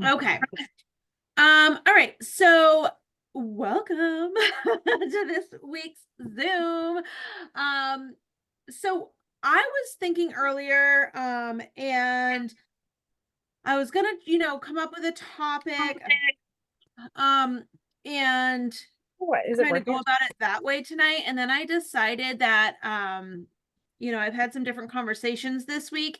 Okay. All right. So welcome to this week's Zoom. So I was thinking earlier, and I was gonna, come up with a topic, um, and What is it kind of go working? about it that way tonight. And then I decided that, I've had some different conversations this week.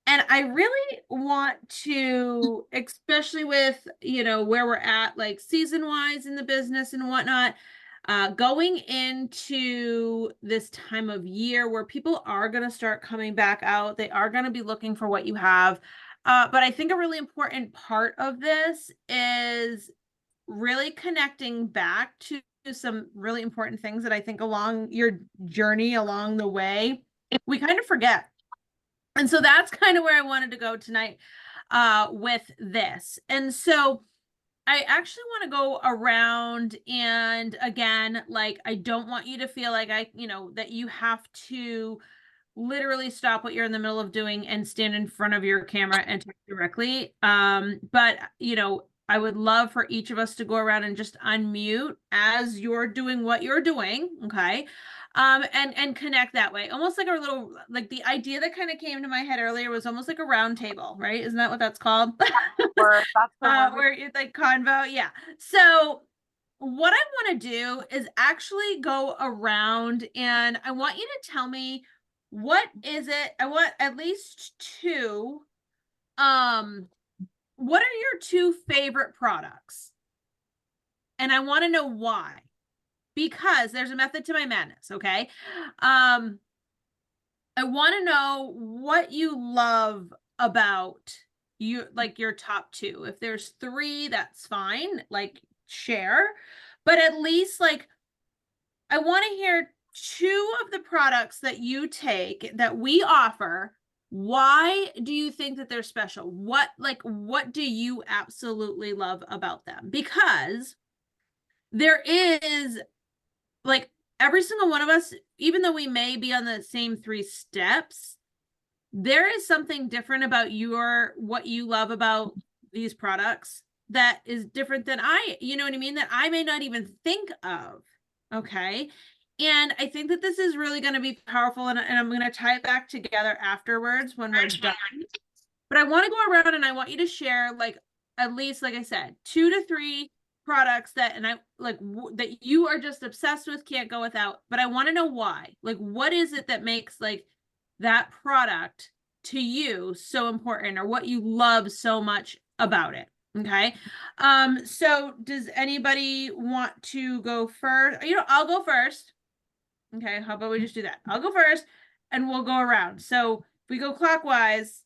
And I really want to, especially with, where we're at, like season wise in the business and whatnot, going into this time of year where people are going to start coming back out, they are going to be looking for what you have. But I think a really important part of this is really connecting back to some really important things that I think along your journey along the way, we kind of forget. And so that's kind of where I wanted to go tonight with this. And so I actually want to go around, and again, like, I don't want you to feel like that you have to literally stop what you're in the middle of doing and stand in front of your camera and talk directly. But I would love for each of us to go around and just unmute as you're doing what you're doing, okay? And connect that way. Almost like a little, like, the idea that kind of came to my head earlier was almost like a round table, right? Isn't that what that's called? Or that's the word. Where it's like convo, yeah. So what I want to do is actually go around, and I want you to tell me, what is it? I want at least two. Um, what are your two favorite products? And I want to know why. Because there's a method to my madness, okay? I want to know what you love about you, like your top two. If there's three, that's fine. Like, share. But at least, like, I want to hear two of the products that you take that we offer. Why do you think that they're special? What do you absolutely love about them? Because there is, like, every single one of us, even though we may be on the same three steps, there is something different about what you love about these products that is different than you know what I mean, that I may not even think of. Okay. And I think that this is really going to be powerful, and I'm going to tie it back together afterwards when we're done. But I want to go around and I want you to share, like, at least, like I said, two to three products that, and I like that you are just obsessed with, can't go without. But I want to know why. Like, what is it that makes, like, that product to you so important, or what you love so much about it? Okay. So does anybody want to go first? I'll go first. Okay, how about we just do that? I'll go first and we'll go around. So if we go clockwise,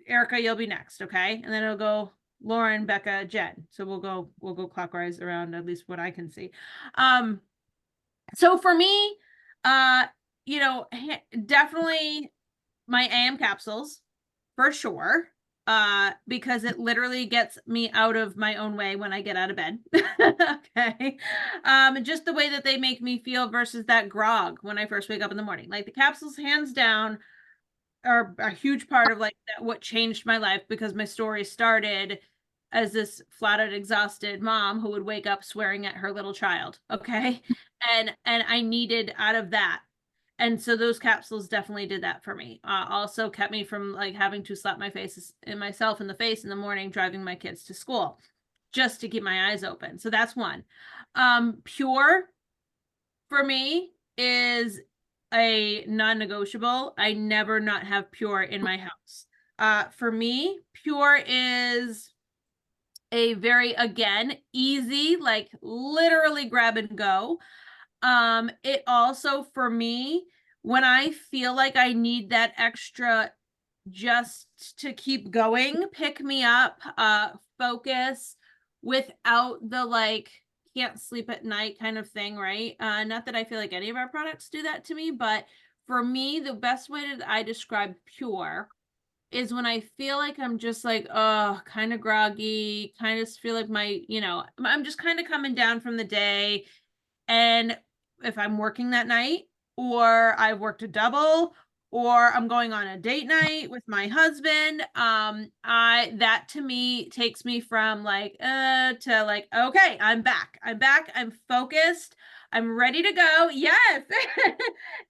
Erica, you'll be next, okay? And then it'll go Lauren, Becca, Jen. So we'll go clockwise around, at least what I can see. So for me, uh, definitely my AM capsules for sure. Because it literally gets me out of my own way when I get out of bed. Okay. Just the way that they make me feel versus that grog when I first wake up in the morning. Like, the capsules, hands down, are a huge part of, like, that, what changed my life, because my story started as this flat out exhausted mom who would wake up swearing at her little child. Okay. And I needed out of that. And so those capsules definitely did that for me. Also kept me from, like, having to slap myself in the face in the morning driving my kids to school, just to keep my eyes open. So that's one. Pure for me is a non-negotiable. I never not have Pure in my house. For me, Pure is a very, again, easy, like, literally grab and go. It also, for me, when I feel like I need that extra just to keep going, pick me up, focus, without the, like, can't sleep at night kind of thing, right? Not that I feel like any of our products do that to me, but for me, the best way that I describe Pure is when I feel like I'm just like, oh, kind of groggy, kind of feel like I'm just kind of coming down from the day. And if I'm working that night, or I've worked a double, or I'm going on a date night with my husband, that to me takes me from like to like, okay, I'm back. I'm focused. I'm ready to go. Yes.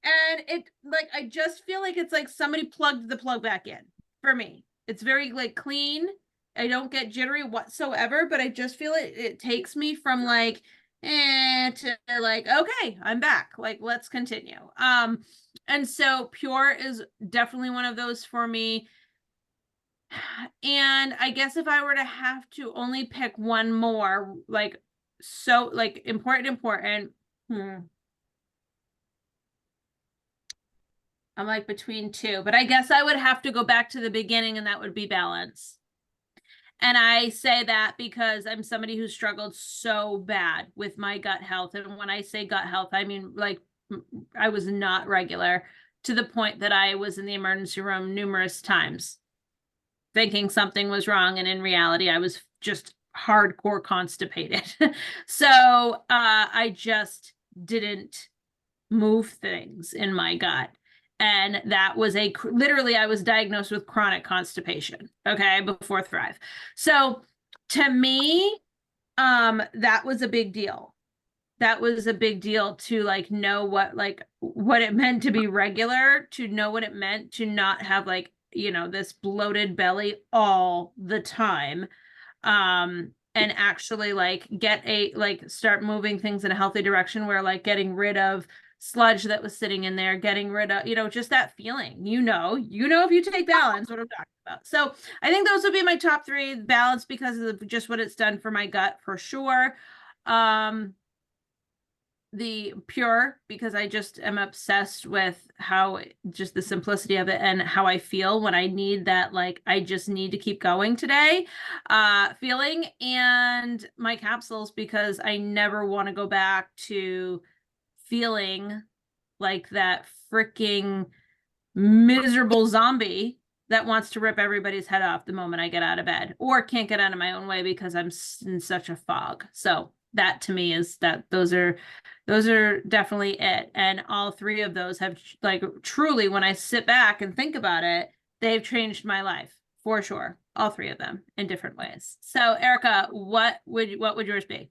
And it like I just feel like it's like somebody plugged the plug back in for me. It's very like clean. I don't get jittery whatsoever, but I just feel it takes me from like to like, okay, I'm back. Like, let's continue. And so Pure is definitely one of those for me. And I guess if I were to have to only pick one more, like, so like important, I'm like between two, but I guess I would have to go back to the beginning, and that would be balance. And I say that because I'm somebody who struggled so bad with my gut health. And when I say gut health, I mean like I was not regular, to the point that I was in the emergency room numerous times thinking something was wrong. And in reality, I was just hardcore constipated. So I just didn't move things in my gut. And that was literally, I was diagnosed with chronic constipation, okay, before Thrive. So to me, that was a big deal. That was a big deal to like know what it meant to be regular, to know what it meant to not have like, this bloated belly all the time. And actually like start moving things in a healthy direction, where like getting rid of sludge that was sitting in there, getting rid of, just that feeling, if you take balance, what I'm talking about. So I think those would be my top three. Balance, because of just what it's done for my gut, for sure. The Pure, because I just am obsessed with how just the simplicity of it, and how I feel when I need that, like I just need to keep going today feeling. And my capsules, because I never want to go back to feeling like that freaking miserable zombie that wants to rip everybody's head off the moment I get out of bed, or can't get out of my own way because I'm in such a fog. So that to me is that those are definitely it. And all three of those have, like, truly, when I sit back and think about it, they've changed my life for sure. All three of them in different ways. So Erica, what would yours be?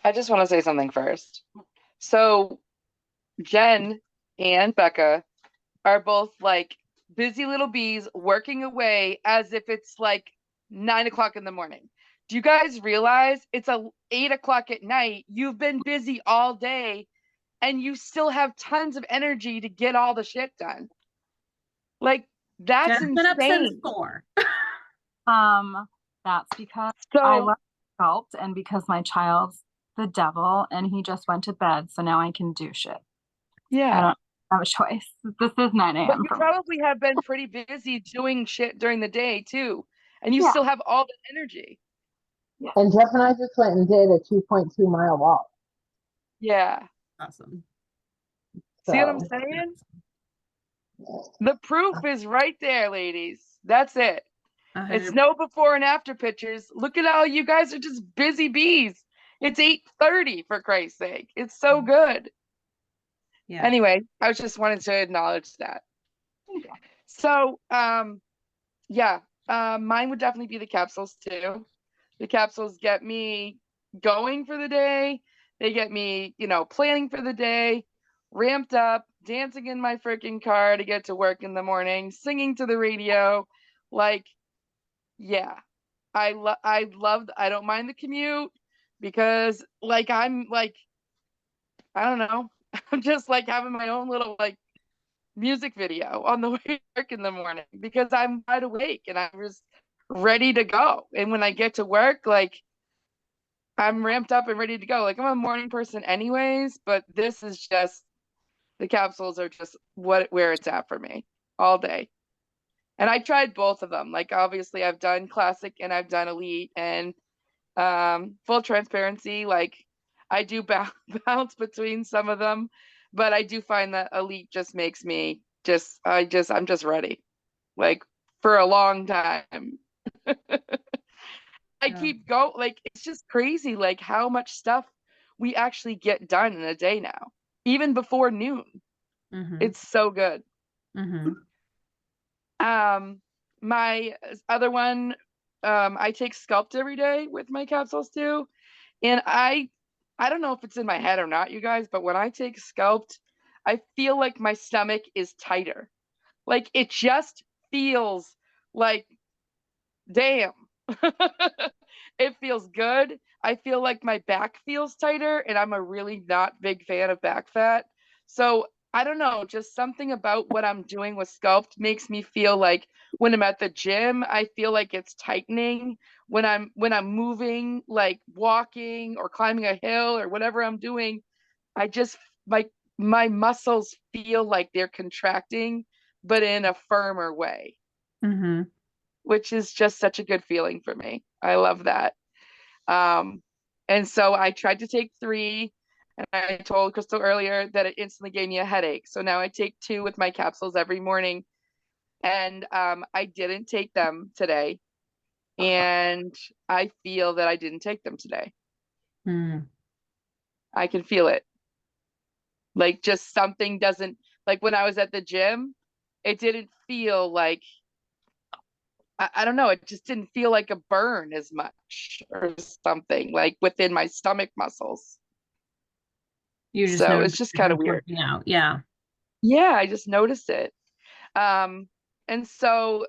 I just want to say something first. So Jen and Becca are both like busy little bees working away as if it's like 9 o'clock in the morning. Do you guys realize it's 8 o'clock at night? You've been busy all day and you still have tons of energy to get all the shit done. Like, that's Jen's been up since insane. 4. That's because I So love sculpt, and because my child's the devil and he just went to bed, so now I can do shit. I yeah, don't have a choice. This is 9 but a.m. you for me. probably have been pretty busy doing shit during the day too, and you Yeah. still have all the energy. And Jeff and I just went and did a 2.2 mile walk. Yeah. Awesome. See what I'm So saying? The proof is right there, ladies. That's it. It's 100%. no before and after pictures. Look at how you guys are just busy bees. It's 8:30 for Christ's sake. It's so good. Yeah. Anyway, I was just wanted to acknowledge that. Thank you. So, yeah, mine would definitely be the capsules too. The capsules get me going for the day. They get me, planning for the day, ramped up, dancing in my freaking car to get to work in the morning, singing to the radio. Like, yeah, I don't mind the commute, because like I'm like, I don't know, I'm just like having my own little like music video on the way to work in the morning, because I'm wide awake and I'm just ready to go. And when I get to work, like, I'm ramped up and ready to go. Like, I'm a morning person anyways, but this is just, the capsules are just where it's at for me all day. And I tried both of them. Like, obviously I've done classic and I've done elite, and full transparency, like, I do bounce between some of them, but I do find that elite just makes me I'm just ready, like, for a long time. I Yeah. keep going. Like, it's just crazy, like how much stuff we actually get done in a day now, even before noon. Mm-hmm. It's so good. Mm-hmm. My other one, I take Sculpt every day with my capsules too. And I don't know if it's in my head or not, you guys, but when I take Sculpt, I feel like my stomach is tighter. Like it just feels like, damn. It feels good. I feel like my back feels tighter, and I'm a really not big fan of back fat. So I don't know, just something about what I'm doing with Sculpt makes me feel like when I'm at the gym, I feel like it's tightening. When I'm moving, like walking or climbing a hill or whatever I'm doing, I just like my muscles feel like they're contracting, but in a firmer way, Mm-hmm. which is just such a good feeling for me. I love that. Um, and so I tried to take 3, and I told Crystal earlier that it instantly gave me a headache. So now I take 2 with my capsules every morning, and I didn't take them today, and I feel that I didn't take them today. Mm. I can feel it. Like just something doesn't, like when I was at the gym, it didn't feel like, I don't know, it just didn't feel like a burn as much or something like within my stomach muscles. You just So know it's just kind of weird. working out. Yeah. Yeah, I just noticed it. And so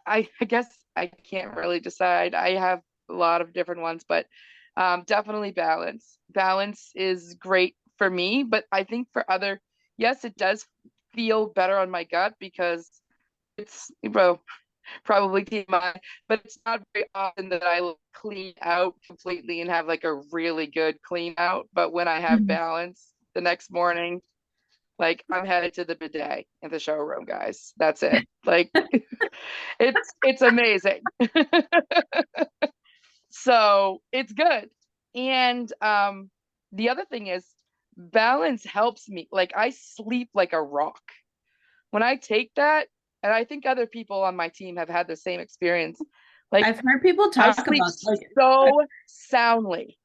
I guess I can't really decide. I have a lot of different ones, but definitely balance. Balance is great for me, but I think for other, yes, it does feel better on my gut because it's, well, probably TMI, but it's not very often that I will clean out completely and have like a really good clean out. But when I have Mhm. balance the next morning, like I'm headed to the bidet in the showroom, guys. That's it. Like it's amazing. So it's good. And the other thing is balance helps me. Like I sleep like a rock. When I take that, and I think other people on my team have had the same experience. Like I've heard people I talk sleep about like so soundly.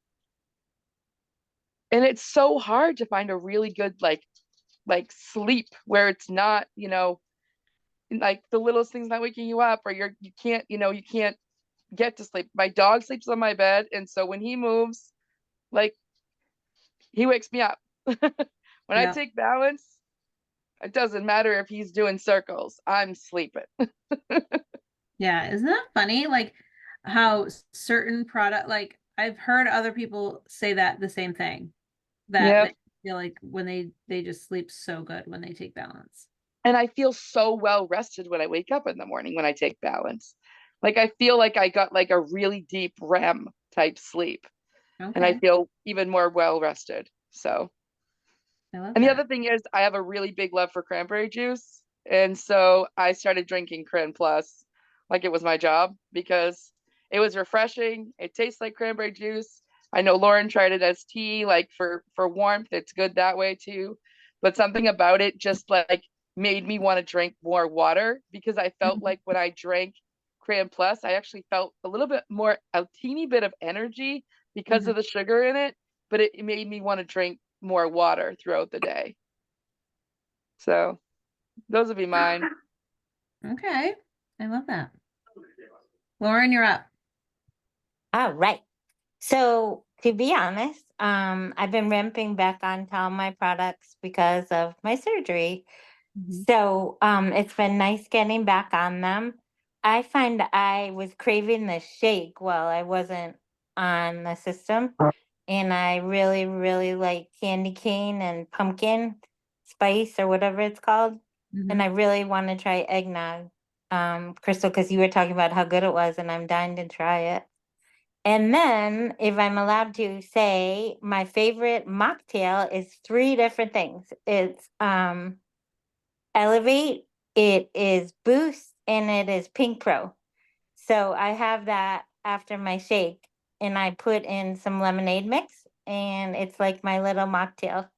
And it's so hard to find a really good like sleep where it's not, like the littlest things not waking you up or you can't, you can't get to sleep. My dog sleeps on my bed, and so when he moves, like he wakes me up. When I yeah. take balance, it doesn't matter if he's doing circles. I'm sleeping. Yeah, isn't that funny? Like how certain product, like I've heard other people say that the same thing, that Yep. they feel like when they just sleep so good when they take balance. And I feel so well rested when I wake up in the morning when I take balance. Like I feel like I got like a really deep REM type sleep, and I Okay, feel even more well rested. So, I love and the that. other thing is I have a really big love for cranberry juice. And so I started drinking Cran Plus like it was my job because it was refreshing. It tastes like cranberry juice. I know Lauren tried it as tea, like for warmth. It's good that way too. But something about it just like made me want to drink more water because I felt Mhm. like when I drank Cran Plus, I actually felt a little bit more, a teeny bit of energy because Mhm. of the sugar in it, but it made me want to drink more water throughout the day. So those would be mine. Okay, I love that. Lauren, you're up. All right. So to be honest, I've been ramping back onto all my products because of my surgery. Mhm. So it's been nice getting back on them. I find I was craving the shake while I wasn't on the system. And I really, really like candy cane and pumpkin spice or whatever it's called. And Mhm. I really want to try eggnog, Crystal, because you were talking about how good it was, and I'm dying to try it. And then, if I'm allowed to say, my favorite mocktail is 3 different things. It's Elevate, it is Boost, and it is Pink Pro. So I have that after my shake, and I put in some lemonade mix, and it's like my little mocktail,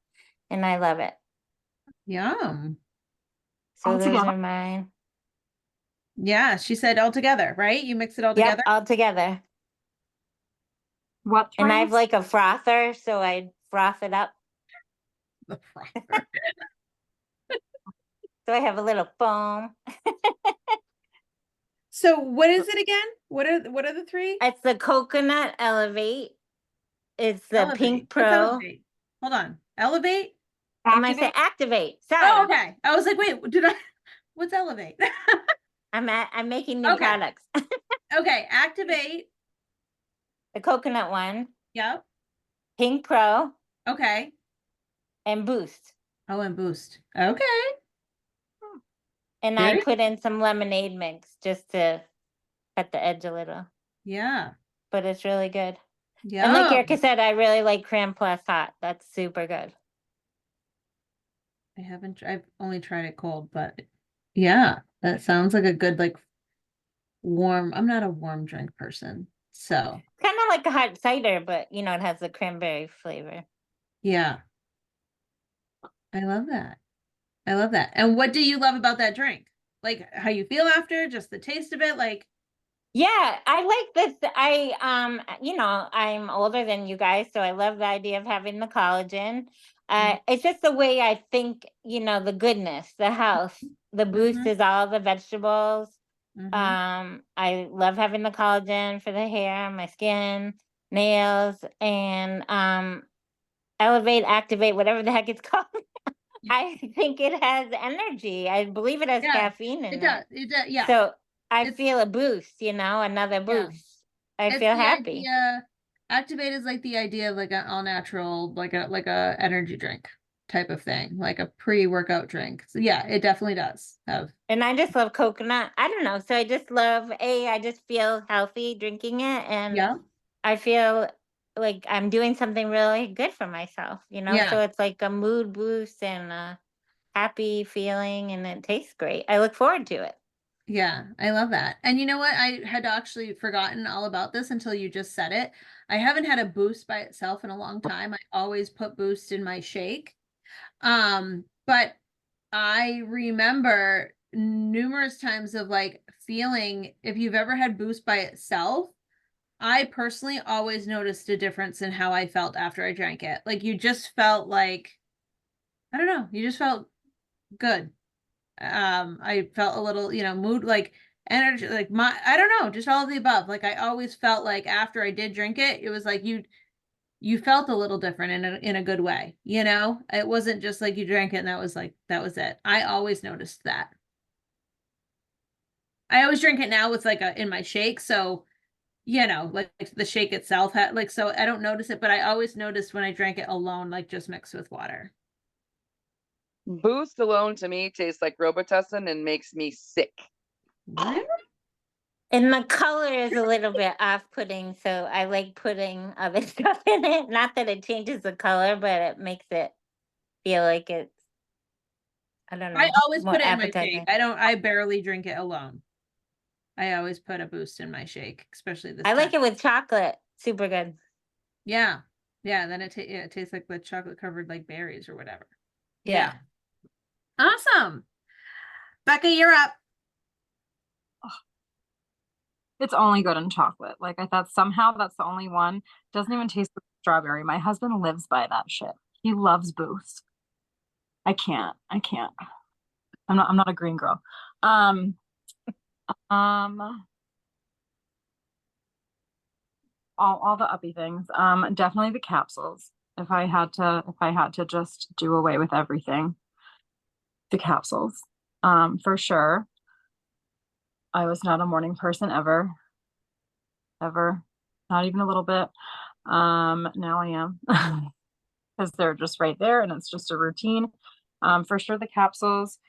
and I love it. Yum. So All those together. are mine. Yeah, she said all together, right? You mix it all Yep, together. all together. What And I have drinks? like a frother, so I froth it up. The frother. So I have a little foam. So what is it again? What are the three? It's the Coconut Elevate. It's the Elevate. Pink What's Pro. elevate? Hold on. Elevate? Am I saying Activate? Activate? Oh, Sorry. okay. I was like, wait, did I? What's elevate? I'm making new Okay. products. Okay, activate. The coconut one, Yep. Pink Pro, Okay. and Boost. Oh, and boost. Okay. And Very I put in some lemonade mix just to cut the edge a little. Yeah. But it's really good. Yeah. And like Erica said, I really like Creme Plus Hot. That's super good. I've only tried it cold, but yeah, that sounds like a good, like warm. I'm not a warm drink person. So Kind of like a hot cider, but you know, it has the cranberry flavor. yeah. I love that. I love that. And what do you love about that drink? Like how you feel after, just the taste of it, like Yeah, I like this. You know, I'm older than you guys, so I love the idea of having the collagen. It's just the way I think, you know, the goodness, the health, the boost Mhm. is all the vegetables. Mhm. I love having the collagen for the hair, my skin, nails, and elevate, activate, whatever the heck it's called. I think it has energy. I believe it has Yeah, caffeine in it it. does. It does. Yeah. So I It's feel a boost, you know, another yeah. boost. I It's feel the happy. idea. Activate is like the idea of like an all natural, like a energy drink type of thing, like a pre-workout drink. So yeah, it definitely does have. And I just love coconut. I don't know. So I just love I just feel healthy drinking it, and Yeah. I feel like I'm doing something really good for myself, you know? Yeah. So it's like a mood boost and a happy feeling, and it tastes great. I look forward to it. Yeah, I love that. And you know what? I had actually forgotten all about this until you just said it. I haven't had a boost by itself in a long time. I always put boost in my shake. But I remember numerous times of like feeling if you've ever had boost by itself, I personally always noticed a difference in how I felt after I drank it. Like you just felt like I don't know, you just felt good. I felt a little, mood like energy, like I don't know, just all of the above. Like I always felt like after I did drink it, it was like you felt a little different in a good way, you know? It wasn't just like you drank it and that was it. I always noticed that. I always drink it now with like in my shake, so like the shake itself had like so I don't notice it, but I always noticed when I drank it alone, like just mixed with water. Boost alone to me tastes like Robitussin and makes me sick. Really? And the color is a little bit off-putting, so I like putting other stuff in it. Not that it changes the color, but it makes it feel like it's, I don't I know, always more put it in my shake. appetizing. I barely drink it alone. I always put a boost in my shake, especially this I time. like it with chocolate. Super good. Yeah. Yeah, then it tastes like the chocolate covered like berries or whatever. Yeah. Awesome. Becca, you're up. It's only good in chocolate. Like I thought somehow that's the only one. Doesn't even taste like strawberry. My husband lives by that shit. He loves Boost. I can't. I can't. I'm not a green girl. Um, um, all the uppy things. Definitely the capsules. If I had to just do away with everything, the capsules. For sure. I was not a morning person ever. Ever. Not even a little bit. Now I am. Because they're just right there and it's just a routine. For sure the capsules.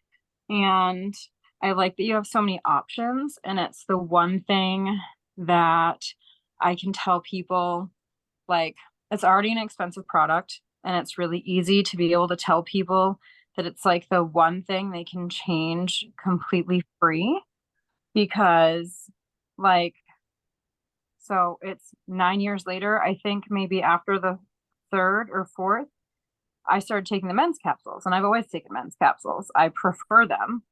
And I like that you have so many options, and it's the one thing that I can tell people, like, it's already an expensive product, and it's really easy to be able to tell people that it's like the one thing they can change completely free, because like, so it's 9 years later, I think maybe after the third or fourth, I started taking the men's capsules, and I've always taken men's capsules. I prefer them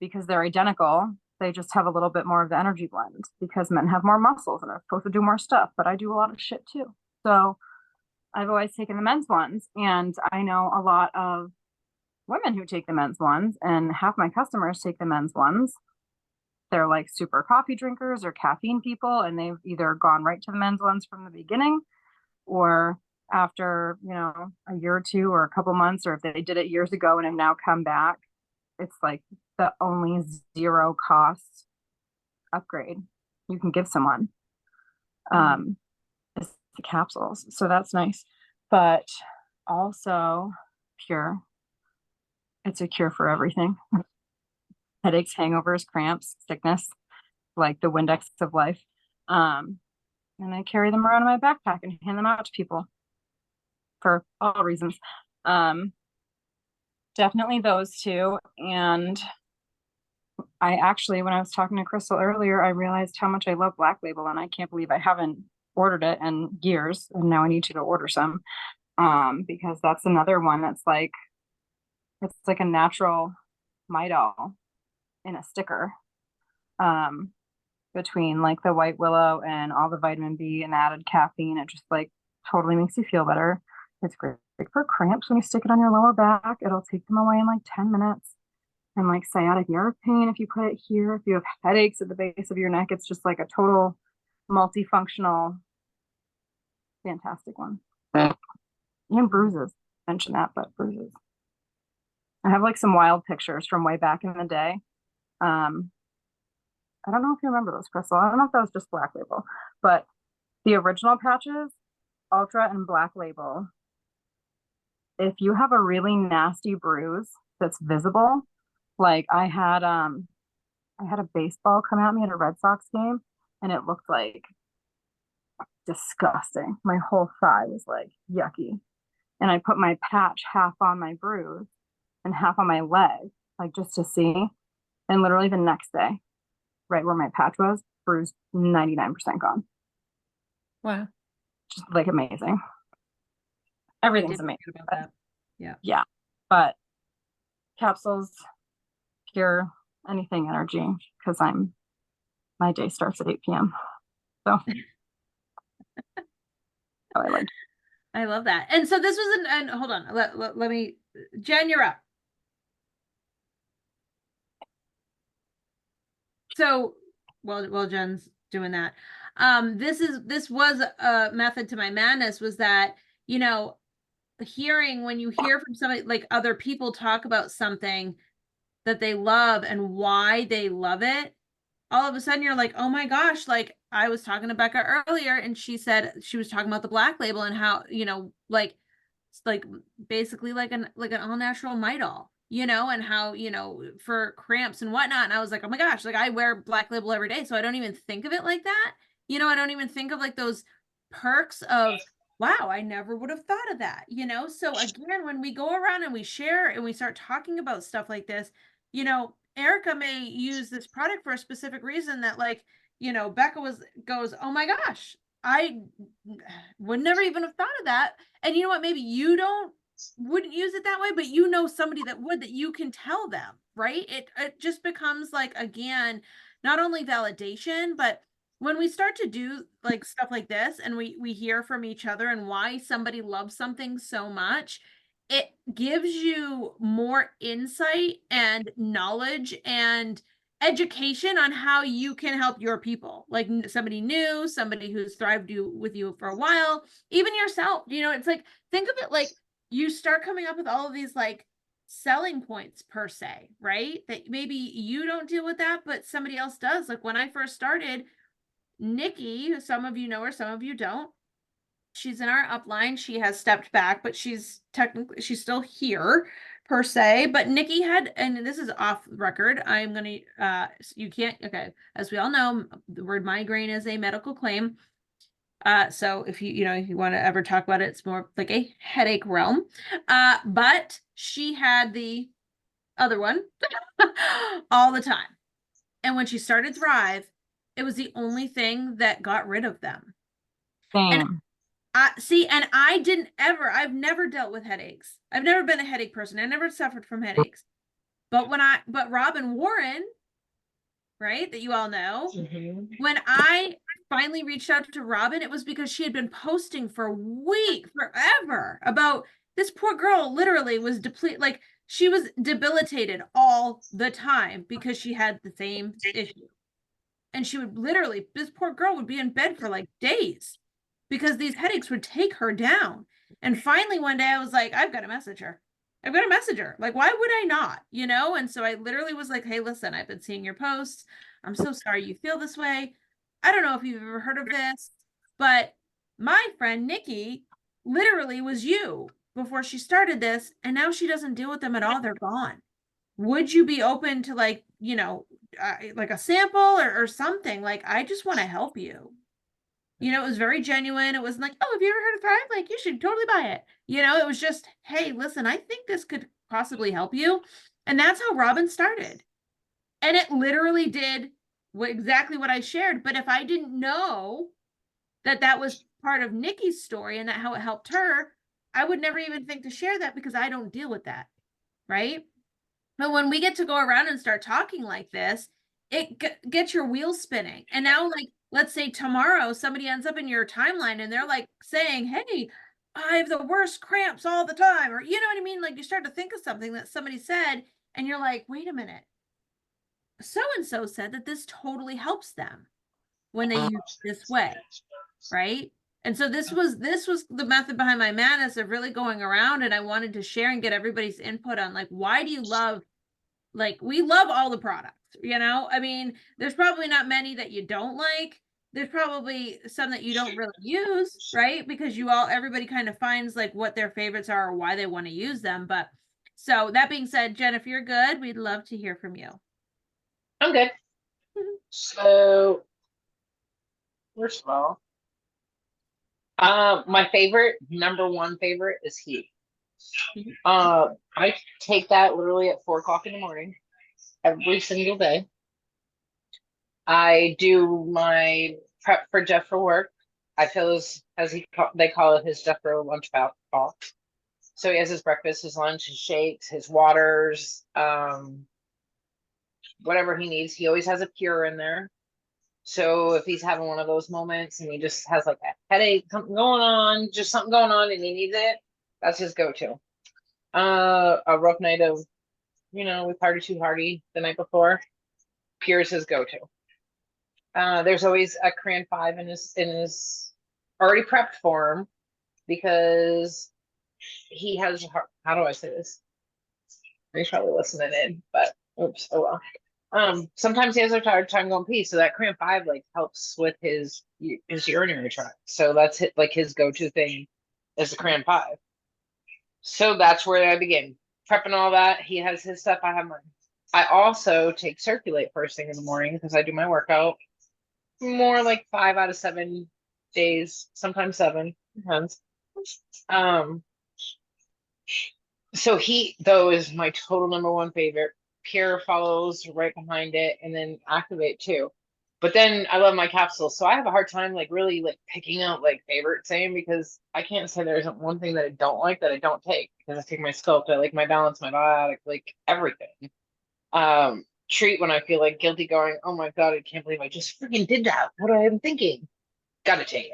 because they're identical. They just have a little bit more of the energy blend because men have more muscles and are supposed to do more stuff, but I do a lot of shit too. So I've always taken the men's ones, and I know a lot of women who take the men's ones, and half my customers take the men's ones. They're like super coffee drinkers or caffeine people, and they've either gone right to the men's ones from the beginning, or after, you know, a year or two or a couple months, or if they did it years ago and have now come back, it's like the only zero cost upgrade you can give someone. Is the capsules. So that's nice. But also Pure. It's a cure for everything. Headaches, hangovers, cramps, sickness, like the Windex of life. And I carry them around in my backpack and hand them out to people for all reasons. Definitely those two. And I actually, when I was talking to Crystal earlier, I realized how much I love Black Label, and I can't believe I haven't ordered it in years, and now I need to go order some. Because that's another one that's like, it's like a natural Midol in a sticker. Between like the white willow and all the vitamin B and added caffeine, it just like totally makes you feel better. It's great for cramps. When you stick it on your lower back, it'll take them away in like 10 minutes. And like sciatic nerve pain, if you put it here, if you have headaches at the base of your neck, it's just like a total multifunctional, fantastic one. And bruises. Mention that, but bruises. I have like some wild pictures from way back in the day. I don't know if you remember those, Crystal. I don't know if that was just Black Label, but the original patches, Ultra and Black Label, if you have a really nasty bruise that's visible, like I had a baseball come at me at a Red Sox game, and it looked like disgusting. My whole thigh was like yucky. And I put my patch half on my bruise and half on my leg, like just to see. And literally the next day, right where my patch was, bruised 99% gone. Wow. Just like amazing. Everything's Didn't amazing. forget about that. Yeah. But capsules, Pure, anything energy, because my day starts at 8 p.m. So I like. I love that. And so this was and hold on, let me, Jen, you're up. So while Jen's doing that, this was a method to my madness, was that, you know, hearing, when you hear from somebody, like other people talk about something that they love and why they love it, all of a sudden you're like, oh my gosh, like I was talking to Becca earlier, and she said she was talking about the Black Label and how, you know, like basically like an all natural Midol, you know, and how, you know, for cramps and whatnot. And I was like, oh my gosh, like I wear Black Label every day, so I don't even think of it like that. You know, I don't even think of like those perks of, wow, I never would have thought of that, you know? So again, when we go around and we share and we start talking about stuff like this, you know, Erica may use this product for a specific reason that, like, you know, Becca goes, oh my gosh, I would never even have thought of that. And you know what, maybe you wouldn't use it that way, but you know somebody that would, that you can tell them, right? It just becomes like, again, not only validation, but when we start to do like stuff like this and we hear from each other and why somebody loves something so much, it gives you more insight and knowledge and education on how you can help your people, like somebody new, somebody who's thrived with you for a while, even yourself. You know, it's like, think of it like you start coming up with all of these like selling points per se, right? That maybe you don't deal with that, but somebody else does. Like when I first started, Nikki, some of you know her, some of you don't. She's in our upline. She has stepped back, but she's still here per se. But Nikki had, and this is off record, I'm going to, you can't, okay. As we all know, the word migraine is a medical claim. So if if you want to ever talk about it, it's more like a headache realm. But she had the other one all the time. And when she started Thrive, it was the only thing that got rid of them. Same. And I've never dealt with headaches. I've never been a headache person. I never suffered from headaches. But Rob and Warren, right? That you all know. Mhm. When I finally reached out to Robin, it was because she had been posting for forever about this poor girl literally was like she was debilitated all the time because she had the same issue. And she would literally, this poor girl would be in bed for like days because these headaches would take her down. And finally one day I was like, I've got to message her. I've got to message her. Like, why would I not? You know? And so I literally was like, hey, listen, I've been seeing your posts. I'm so sorry you feel this way. I don't know if you've ever heard of this, but my friend Nikki literally was you before she started this. And now she doesn't deal with them at all. They're gone. Would you be open to like, like a sample or something? Like, I just want to help you. It was very genuine. It was like, oh, have you ever heard of Thrive? Like, you should totally buy it. It was just, hey, listen, I think this could possibly help you. And that's how Robin started. And it literally did exactly what I shared. But if I didn't know that that was part of Nikki's story and that how it helped her, I would never even think to share that because I don't deal with that. Right. But when we get to go around and start talking like this, it gets your wheels spinning. And now, like, let's say tomorrow somebody ends up in your timeline and they're like saying, hey, I have the worst cramps all the time. Or, you know what I mean? Like, you start to think of something that somebody said and you're like, wait a minute. So-and-so said that this totally helps them when they use it this way. Right. And so this was the method behind my madness of really going around, and I wanted to share and get everybody's input on like, why do you love, like, we love all the products, I mean, there's probably not many that you don't like. There's probably some that you don't really use, right? Because everybody kind of finds like what their favorites are or why they want to use them. But so that being said, Jen, if you're good, we'd love to hear from you. I'm good. So, first of all, my number one favorite is heat. I take that literally at 4 o'clock in the morning every single day. I do my prep for Jeff for work. I feel they call it his Jeff for lunch call. So he has his breakfast, his lunch, his shakes, his waters, whatever he needs. He always has a Pure in there. So if he's having one of those moments and he just has like a headache, something going on, and he needs it, that's his go-to. A rough night of, we partied too hardy the night before, Pure is his go-to. There's always a Cran 5 in his already prepped form because he has, how do I say this? He's probably listening in, but oops, oh well. Sometimes he has a hard time going pee, so that Cran 5 like helps with his urinary tract. So that's his go-to thing is the Cran 5. So that's where I begin prepping all that. He has his stuff, I have mine. I also take Circulate first thing in the morning because I do my workout more like 5 out of 7 days, sometimes 7, depends. So Heat though is my total number one favorite. Pure follows right behind it, and then Activate too. But then I love my capsules, so I have a hard time like really like picking out like favorite saying because I can't say there isn't one thing that I don't like that I don't take because I take my Sculpt, I like my Balance, my Biotic, like everything. Treat when I feel like guilty, going, oh my god, I can't believe I just freaking did that. What I am thinking, gotta take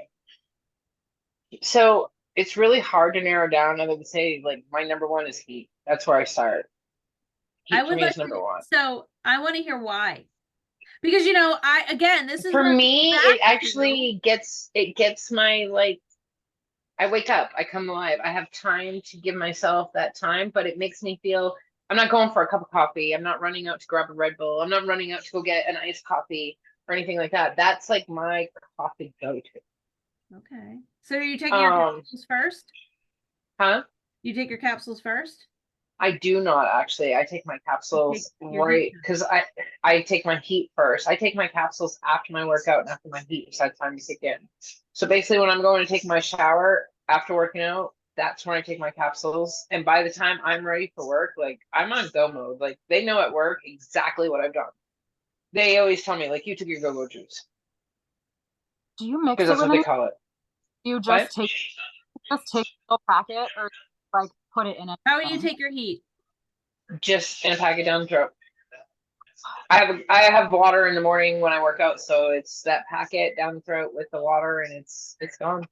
it. So it's really hard to narrow down other than say like my number one is Heat. That's where I start. Heat for me is number one. So I want to hear why. Because this is for me, it actually gets my like I wake up, I come alive, I have time to give myself that time, but it makes me feel I'm not going for a cup of coffee, I'm not running out to grab a Red Bull, I'm not running out to go get an iced coffee or anything like that. That's like my coffee go-to. Okay. So are you taking your capsules first? Huh? You take your capsules first? I do not actually. I take my capsules right because I take my Heat first. I take my capsules after my workout and after my Heat, so I have time to kick in. So basically when I'm going to take my shower after working out, that's when I take my capsules. And by the time I'm ready for work, like I'm on go mode. Like they know at work exactly what I've done. They always tell me like you took your go-go juice. Do you mix it? Because that's what they call it. Do you just take a little packet or like put it in it? How do you take your Heat? Just in a packet down the throat. I have water in the morning when I work out, so it's that packet down the throat with the water, and it's gone.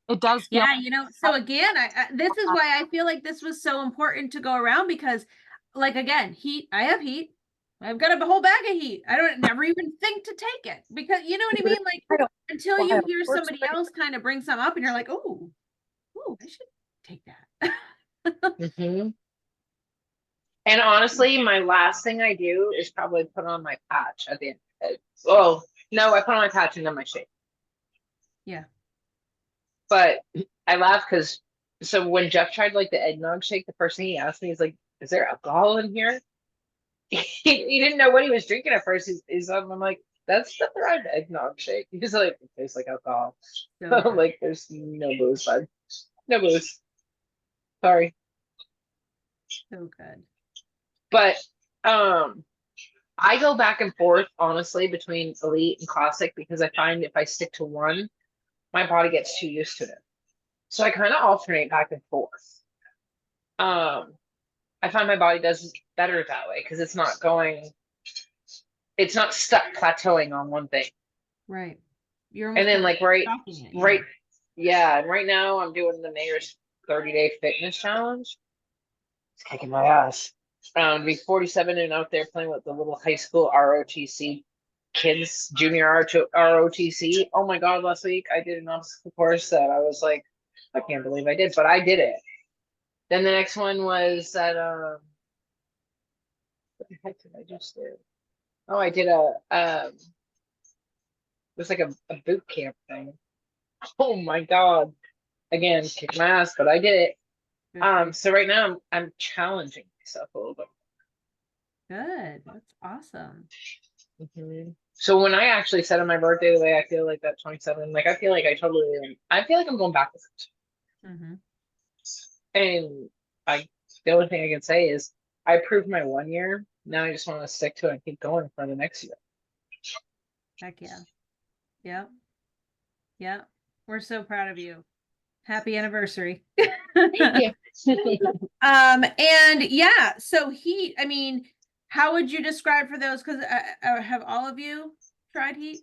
It does feel, Yeah, so again, this is why I feel like this was so important to go around because, like, again, heat, I have heat. I've got a whole bag of heat. I don't never even think to take it because you know what I mean? Like, until you hear somebody else kind of bring some up and you're like, oh, I should take that. Mhm. And honestly, my last thing I do is probably put on my patch at the end. Oh, no, I put on my patch and then my shake. Yeah. But I laugh because so when Jeff tried like the eggnog shake, the first thing he asked me is like, "Is there alcohol in here?" He didn't know what he was drinking at first. I'm like, "That's the thrived eggnog shake." He's like, "It tastes like alcohol." So I'm good. like, "There's no booze, bud. No booze. Sorry." So good. But I go back and forth honestly between elite and classic because I find if I stick to one, my body gets too used to it. So I kind of alternate back and forth. I find my body does better that way because it's not stuck plateauing on one thing. Right. You're And then like talking it, right, yeah, and right now I'm doing the Mayor's 30-day fitness challenge. It's kicking my ass. To be 47 and out there playing with the little high school ROTC kids, junior ROTC. Oh my God, last week I did an obstacle course that I was like, I can't believe I did, but I did it. Then the next one was that, what the heck did I just do? Oh, I did it was like a boot camp thing. Oh my God. Again, kick my ass, but I did it. Good. So right now I'm challenging myself a little bit. Good. That's awesome. Mhm. So when I actually said on my birthday the way I feel like that 27, like I feel like I feel like I'm going backwards. Mm-hmm. And the only thing I can say is I proved my 1 year. Now I just want to stick to it and keep going for the next year. Heck yeah. Yep. Yep. We're so proud of you. Happy anniversary. Thank you. And yeah, so heat, I mean, how would you describe for those? Because have all of you tried heat?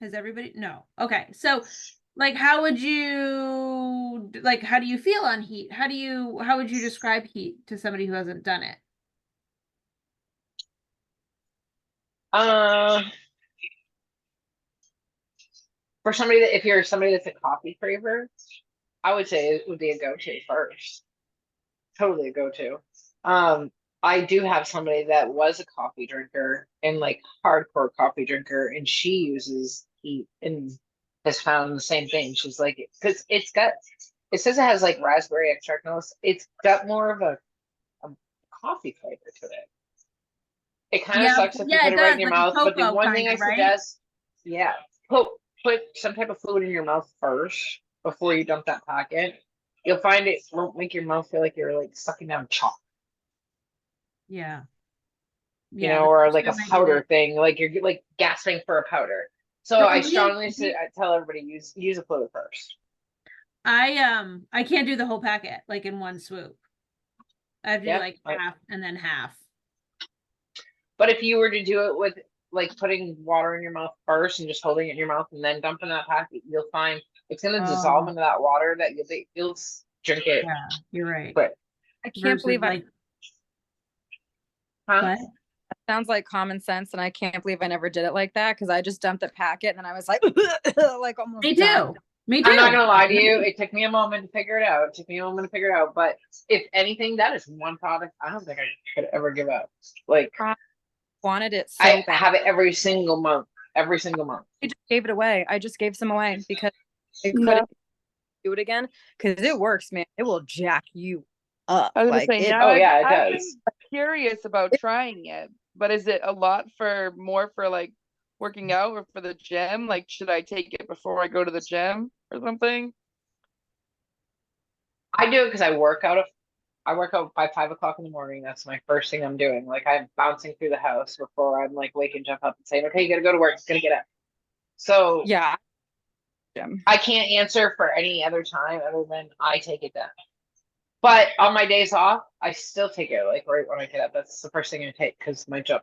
Has everybody? No. Okay. So, like, how would you, like, how do you feel on heat? How would you describe heat to somebody who hasn't done it? Uh, for somebody that if you're somebody that's a coffee craver, I would say it would be a go-to first. Totally a go-to. I do have somebody that was a coffee drinker and like hardcore coffee drinker, and she uses heat and has found the same thing. She's like, because it says it has like raspberry extract notes. It's got more of a coffee flavor to it. It kind of Yeah, sucks if you yeah, put it it right in does, your like a mouth, but the cocoa one kind thing I of, right? suggest, yeah, put some type of fluid in your mouth first before you dump that packet. You'll find it won't make your mouth feel like you're like sucking down chalk, Yeah. you Yeah. know, The or first like a time I did powder it. thing, like you're like gasping for a powder. So For I me, strongly say I tell everybody use a fluid first. I can't do the whole packet like in one swoop. I do Yep. like half and then half. But if you were to do it with like putting water in your mouth first and just holding it in your mouth and then dumping that packet, you'll find it's gonna dissolve Oh, into that water that you'll drink it yeah, you're right. quick. I can't Versus believe I, like Huh? what? sounds like common sense, and I can't believe I never did it like that because I just dumped a packet and then I was like, like almost Me dying. too. Me I'm not too. gonna lie to you. It took me a moment to figure it out. It took me a moment to figure it out. But if anything, that is one product I don't think I could ever give up. Like I wanted it so I bad. have it every single month. Every single month. I just gave it away. I just gave some away because I No. couldn't do it again because it works, man. It will jack you up. I was gonna Like say, it. now Oh yeah, it I'm does. curious about trying it, but is it a lot more for like working out or for the gym? Like, should I take it before I go to the gym or something? I do it because I work out by 5 o'clock in the morning. That's my first thing I'm doing. Like I'm bouncing through the house before I'm like waking Jeff up and saying, okay, you gotta go to work, gonna get up. So Yeah. Gym. I can't answer for any other time other than I take it then. But on my days off, I still take it like right when I get up. That's the first thing I take because my job,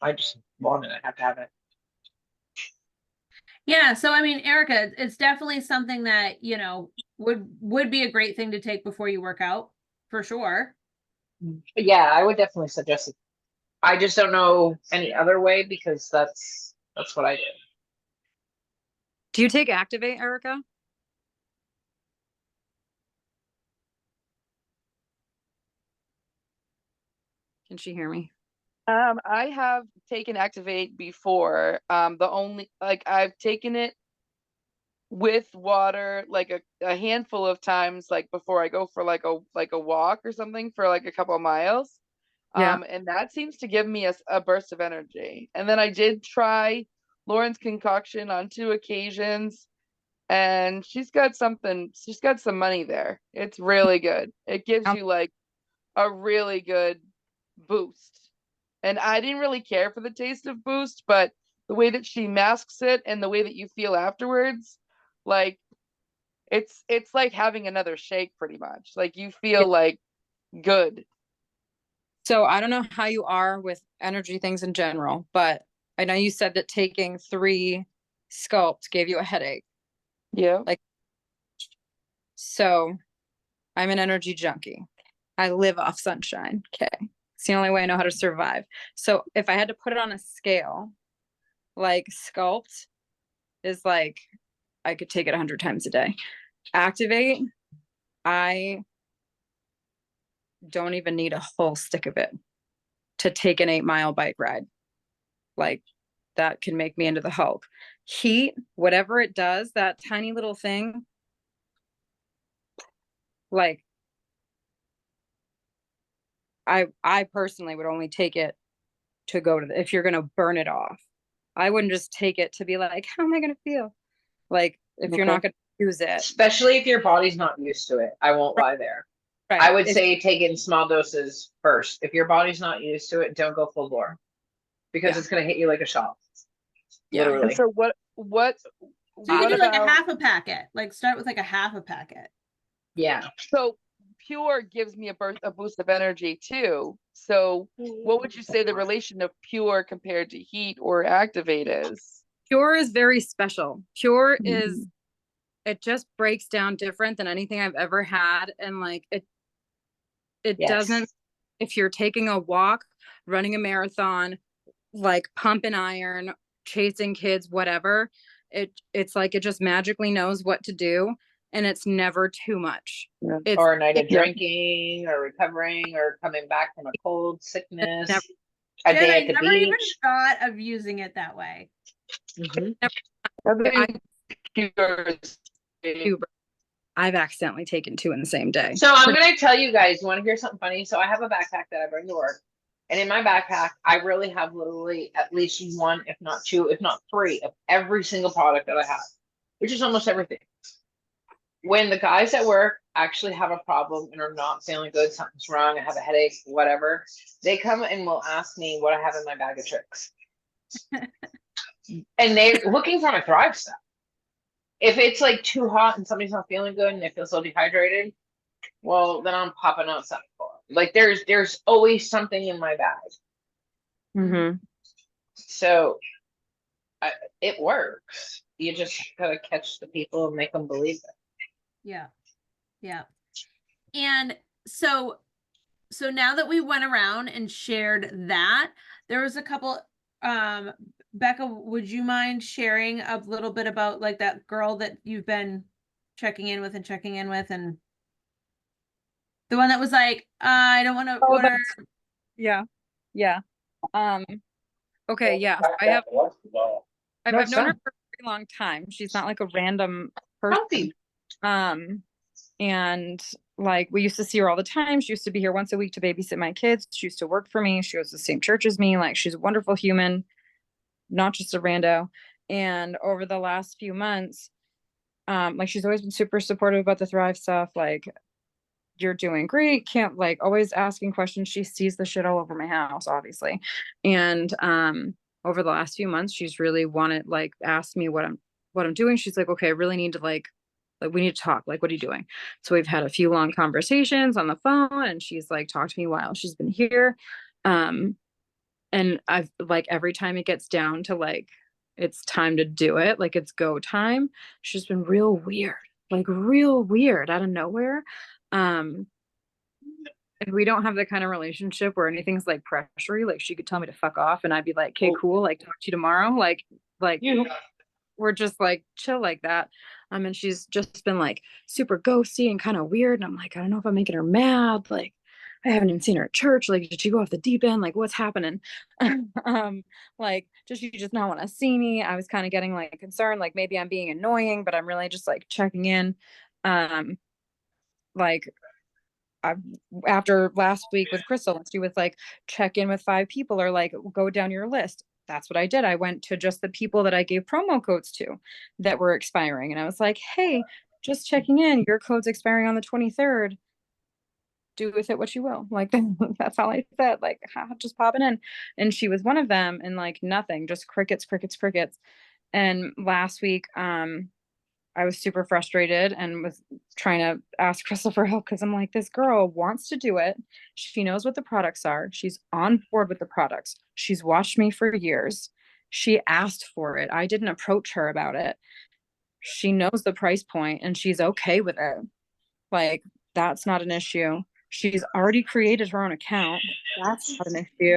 I just want it. I have to have it. Yeah, so I mean, Erica, it's definitely something that, you know, would be a great thing to take before you work out, for sure. But yeah, I would definitely suggest it. I just don't know any other way because that's what I do. Do you take Activate, Erica? Can she hear me? I have taken Activate before. The only like I've taken it with water like a handful of times, like before I go for like a walk or something for like a couple of miles. Yeah. And that seems to give me a burst of energy. And then I did try Lauren's concoction on 2 occasions, and she's got some money there. It's really good. It gives you like a really good boost. And I didn't really care for the taste of boost, but the way that she masks it and the way that you feel afterwards, like it's like having another shake pretty much. Like you feel like good. So I don't know how you are with energy things in general, but I know you said that taking 3 Sculpt gave you a headache. Yeah. So I'm an energy junkie. I live off sunshine. Okay. It's the only way I know how to survive. So if I had to put it on a scale, like Sculpt is like, I could take it 100 times a day. Activate, I don't even need a whole stick of it to take an 8-mile bike ride. Like that can make me into the Hulk. Heat, whatever it does, that tiny little thing, like I personally would only take it to go to if you're gonna burn it off. I wouldn't just take it to be like, how am I gonna feel? Like if you're not gonna use it. Especially if your body's not used to it. I won't lie there. Right. I would say take it in small doses first. If your body's not used to it, don't go full bore because Yeah. it's going to hit you like a shot. Yeah. Literally. So what So you what can do like a about- half a packet. Like start with like a half a packet. Yeah. So Pure gives me a boost of energy too. So what would you say the relation of Pure compared to Heat or Activate is? Pure is very special. Pure is, it just breaks down different than anything I've ever had. And like it Yes. doesn't, if you're taking a walk, running a marathon, like pumping iron, chasing kids, whatever, it's like it just magically knows what to do, and it's never too much. Yeah. It's Or a night of Yeah. drinking or recovering or coming back from a cold sickness. never- A Jen, day I at the never even beach. thought of using it that way. Mhm. I think Pure is Uber. I've accidentally taken 2 in the same day. So I'm going to tell you guys, you want to hear something funny? So I have a backpack that I bring to work. And in my backpack, I really have literally at least 1, if not 2, if not 3 of every single product that I have, which is almost everything. When the guys at work actually have a problem and are not feeling good, something's wrong, I have a headache, whatever, they come and will ask me what I have in my bag of tricks. And they're looking for my Thrive stuff. If it's like too hot and somebody's not feeling good and they feel so dehydrated, well, then I'm popping out something for them. Like there's always something in my bag. Mm-hmm. So it works. You just gotta catch the people and make them believe it. Yeah. Yeah. And so now that we went around and shared that, there was a couple Becca, would you mind sharing a little bit about like that girl that you've been checking in with and the one that was like, I don't want to Oh, order. Yeah. Okay, yeah. I've No, known it's her fine. for a very long time. She's not like a random person. Healthy. And like we used to see her all the time. She used to be here once a week to babysit my kids. She used to work for me. She goes to the same church as me. Like she's a wonderful human, not just a rando. And over the last few months, like she's always been super supportive about the Thrive stuff. Like, you're doing great. Can't like always asking questions. She sees the shit all over my house, obviously. And over the last few months, she's really wanted like asked me what I'm doing. She's like, okay, I really need to like Like, we need to talk. Like, what are you doing? So we've had a few long conversations on the phone, and she's like talked to me while she's been here. And I've like, every time it gets down to like, it's time to do it, like it's go time, she's been real weird, like real weird out of nowhere. And we don't have the kind of relationship where anything's like pressury. Like, she could tell me to fuck off and I'd be like, okay, cool, like talk to you tomorrow. Like we're just like chill like that. And she's just been like super ghosty and kind of weird. And I'm like, I don't know if I'm making her mad. Like, I haven't even seen her at church. Like, did she go off the deep end? Like, what's happening? Like, does she just not want to see me? I was kind of getting like concerned, like maybe I'm being annoying, but I'm really just like checking in. Like, after last week with Crystal, she was like, check in with 5 people or like go down your list. That's what I did. I went to just the people that I gave promo codes to that were expiring. And I was like, hey, just checking in. Your code's expiring on the 23rd. Do with it what you will. Like, that's all I said. Like, just popping in. And she was one of them, and like nothing, just crickets, crickets, crickets. And last week, I was super frustrated and was trying to ask Crystal for help because I'm like, this girl wants to do it. She knows what the products are. She's on board with the products. She's watched me for years. She asked for it. I didn't approach her about it. She knows the price point and she's okay with it. Like, that's not an issue. She's already created her own account. That's not an issue.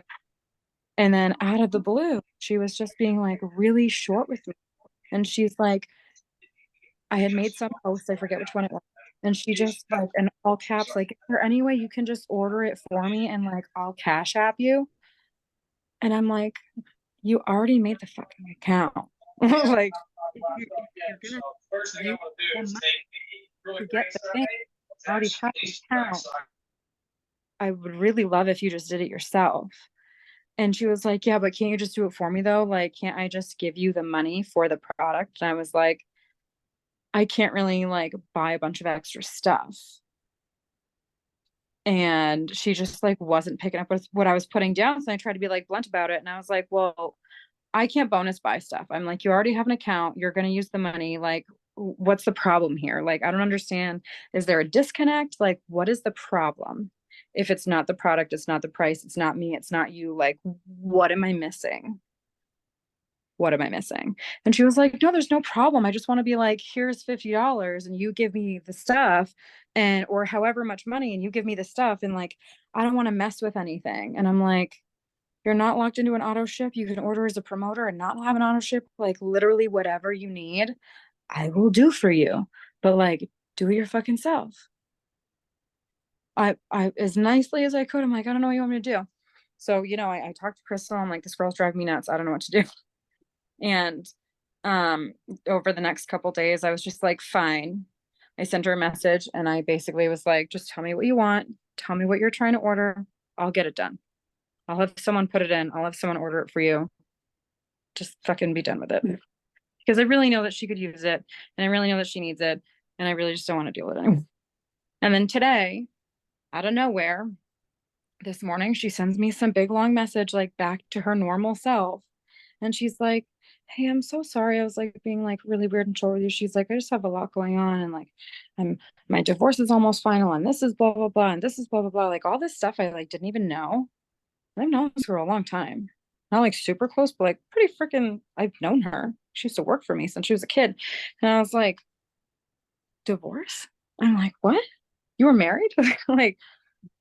And then out of the blue, she was just being like really short with me. And she's like, I had made some post, I forget which one it was. And she just like, in all caps, like, is there any way you can just order it for me and like I'll cash app you? And I'm like, you already made the fucking account. Like, if you're gonna use the money to get the thing, I already have the account. I would really love if you just did it yourself. And she was like, yeah, but can't you just do it for me though? Like, can't I just give you the money for the product? And I was like, I can't really like buy a bunch of extra stuff. And she just like wasn't picking up what I was putting down. So I tried to be like blunt about it. And I was like, well, I can't bonus buy stuff. I'm like, you already have an account. You're going to use the money. Like, what's the problem here? Like, I don't understand. Is there a disconnect? Like, what is the problem? If it's not the product, it's not the price, it's not me, it's not you. Like, what am I missing? What am I missing? And she was like, no, there's no problem. I just want to be like, here's $50 and you give me the stuff, and or however much money, and you give me the stuff, and like, I don't want to mess with anything. And I'm like, you're not locked into an auto ship. You can order as a promoter and not have an auto ship. Like, literally whatever you need, I will do for you. But like, do it your fucking self. I as nicely as I could, I'm like, I don't know what you want me to do. So, you know, I talked to Crystal. I'm like, this girl's driving me nuts. I don't know what to do. And over the next couple days, I was just like, fine. I sent her a message and I basically was like, just tell me what you want. Tell me what you're trying to order. I'll get it done. I'll have someone put it in. I'll have someone order it for you. Just fucking be done with it. Because I really know that she could use it, and I really know that she needs it, and I really just don't want to deal with it anymore. And then today, out of nowhere, this morning, she sends me some big long message, like back to her normal self. And she's like, hey, I'm so sorry. I was like being like really weird and short with you. She's like, I just have a lot going on, and like my divorce is almost final, and this is blah blah blah, and this is blah blah blah. Like, all this stuff I like didn't even know. I've known this girl a long time. Not like super close, but like pretty freaking, I've known her. She used to work for me since she was a kid. And I was like, divorce? I'm like, what? You were married? Like,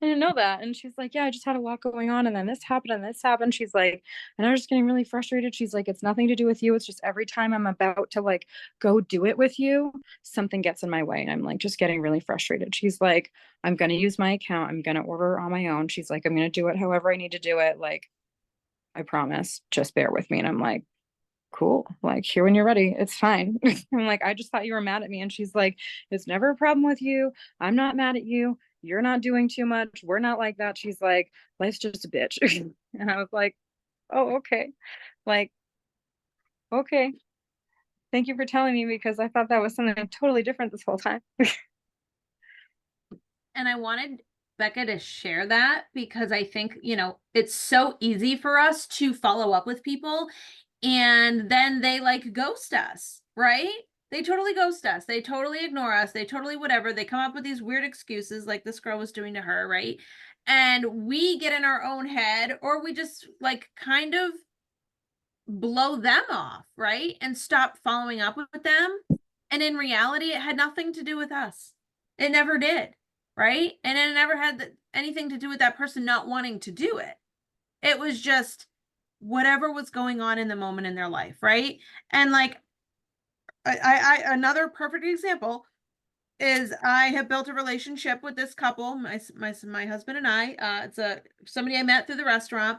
I didn't know that. And she's like, yeah, I just had a lot going on. And then this happened and this happened. She's like, and I was just getting really frustrated. She's like, it's nothing to do with you. It's just every time I'm about to like go do it with you, something gets in my way. And I'm like, just getting really frustrated. She's like, I'm going to use my account. I'm going to order on my own. She's like, I'm going to do it however I need to do it. Like, I promise, just bear with me. And I'm like, cool, like, here when you're ready, it's fine. I'm like, I just thought you were mad at me. And she's like, it's never a problem with you. I'm not mad at you. You're not doing too much. We're not like that. She's like, life's just a bitch. And I was like, oh, okay. Like, okay. Thank you for telling me, because I thought that was something totally different this whole time. And I wanted Becca to share that because I think, you know, it's so easy for us to follow up with people and then they like ghost us, right? They totally ghost us. They totally ignore us. They totally whatever. They come up with these weird excuses like this girl was doing to her, right? And we get in our own head, or we just like kind of blow them off, right? And stop following up with them. And in reality, it had nothing to do with us. It never did, right? And it never had anything to do with that person not wanting to do it. It was just whatever was going on in the moment in their life, right? And like, another perfect example is I have built a relationship with this couple, my husband and I. It's somebody I met through the restaurant.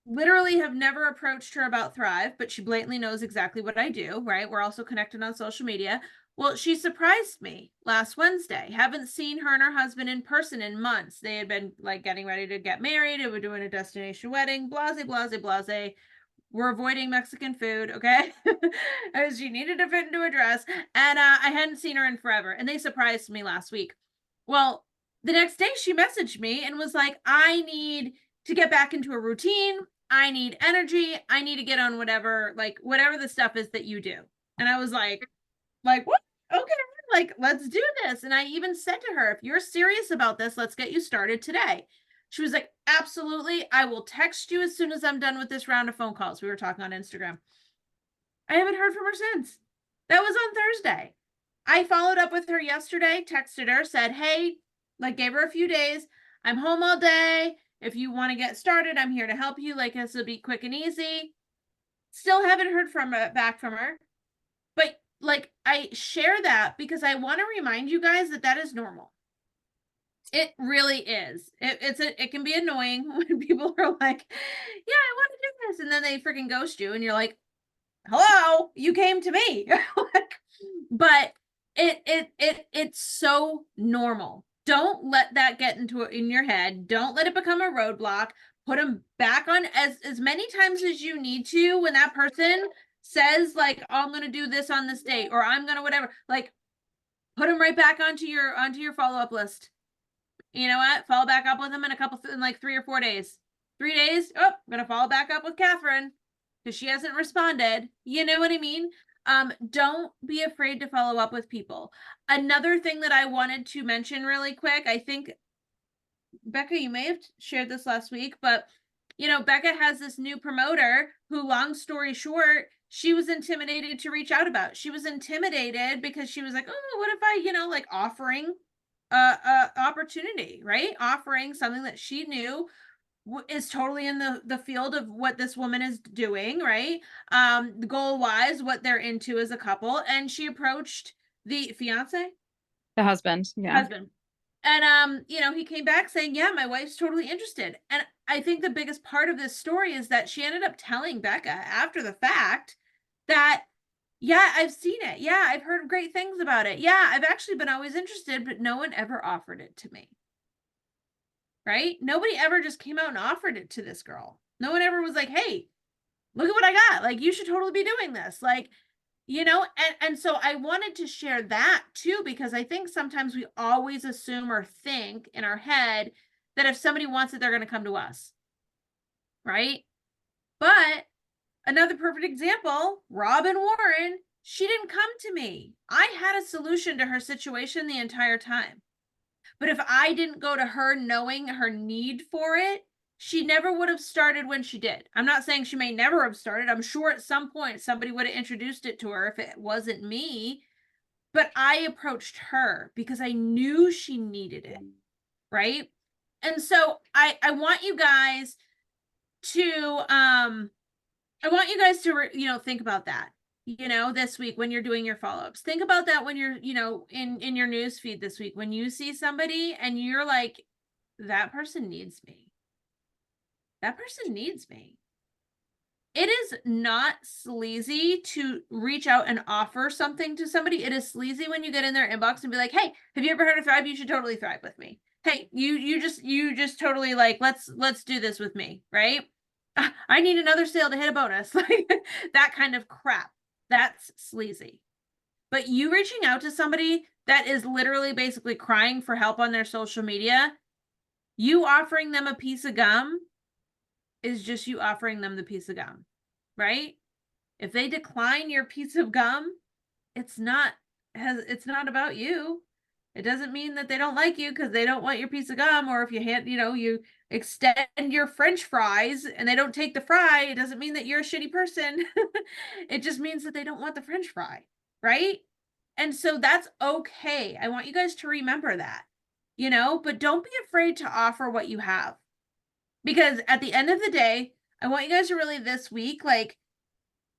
Literally have never approached her about Thrive, but she blatantly knows exactly what I do, right? We're also connected on social media. Well, she surprised me last Wednesday. Haven't seen her and her husband in person in months. They had been like getting ready to get married. They were doing a destination wedding, blase, blase, blase. We're avoiding Mexican food, okay? As she needed to fit into a dress. And I hadn't seen her in forever. And they surprised me last week. Well, the next day she messaged me and was like, I need to get back into a routine. I need energy. I need to get on whatever the stuff is that you do. And I was like, what? Okay, like, let's do this. And I even said to her, if you're serious about this, let's get you started today. She was like, absolutely. I will text you as soon as I'm done with this round of phone calls. We were talking on Instagram. I haven't heard from her since. That was on Thursday. I followed up with her yesterday, texted her, said, hey, like gave her a few days. I'm home all day. If you want to get started, I'm here to help you. Like, this will be quick and easy. Still haven't heard back from her. But like, I share that because I want to remind you guys that is normal. It really is. It can be annoying when people are like, yeah, I want to do this. And then they freaking ghost you and you're like, hello, you came to me. But it's so normal. Don't let that get in your head. Don't let it become a roadblock. Put them back on as many times as you need to. When that person says like, oh, I'm going to do this on this date, or I'm going to whatever, like put them right back onto your follow-up list. You know what? Follow back up with them in like 3 or 4 days. 3 days. Oh, I'm going to follow back up with Catherine because she hasn't responded. You know what I mean? Don't be afraid to follow up with people. Another thing that I wanted to mention really quick, I think, Becca, you may have shared this last week, but you know, Becca has this new promoter who, long story short, she was intimidated to reach out about. She was intimidated because she was like, oh, what if I, like offering a opportunity, right? Offering something that she knew is totally in the field of what this woman is doing, right? Goal wise, what they're into as a couple. And she approached the fiance, The husband. Yeah. husband. And he came back saying, yeah, my wife's totally interested. And I think the biggest part of this story is that she ended up telling Becca after the fact that, yeah, I've seen it. Yeah, I've heard great things about it. Yeah, I've actually been always interested, but no one ever offered it to me. Right? Nobody ever just came out and offered it to this girl. No one ever was like, hey, look at what I got. Like, you should totally be doing this. Like, and so I wanted to share that too, because I think sometimes we always assume or think in our head that if somebody wants it, they're going to come to us. Right? But another perfect example, Robin Warren, she didn't come to me. I had a solution to her situation the entire time. But if I didn't go to her knowing her need for it, she never would have started when she did. I'm not saying she may never have started. I'm sure at some point somebody would have introduced it to her if it wasn't me. But I approached her because I knew she needed it. Right? And so I want you guys to think about that. This week when you're doing your follow-ups, think about that when you're, in your news feed this week, when you see somebody and you're like, that person needs me. That person needs me. It is not sleazy to reach out and offer something to somebody. It is sleazy when you get in their inbox and be like, hey, have you ever heard of Thrive? You should totally thrive with me. Hey, you just totally like, let's do this with me. Right? I need another sale to hit a bonus. Like that kind of crap. That's sleazy. But you reaching out to somebody that is literally basically crying for help on their social media, you offering them a piece of gum is just you offering them the piece of gum, right? If they decline your piece of gum, it's not about you. It doesn't mean that they don't like you because they don't want your piece of gum, or if you extend your French fries and they don't take the fry, it doesn't mean that you're a shitty person. It just means that they don't want the French fry, right? And so that's okay. I want you guys to remember that, but don't be afraid to offer what you have. Because at the end of the day, I want you guys to really this week, like,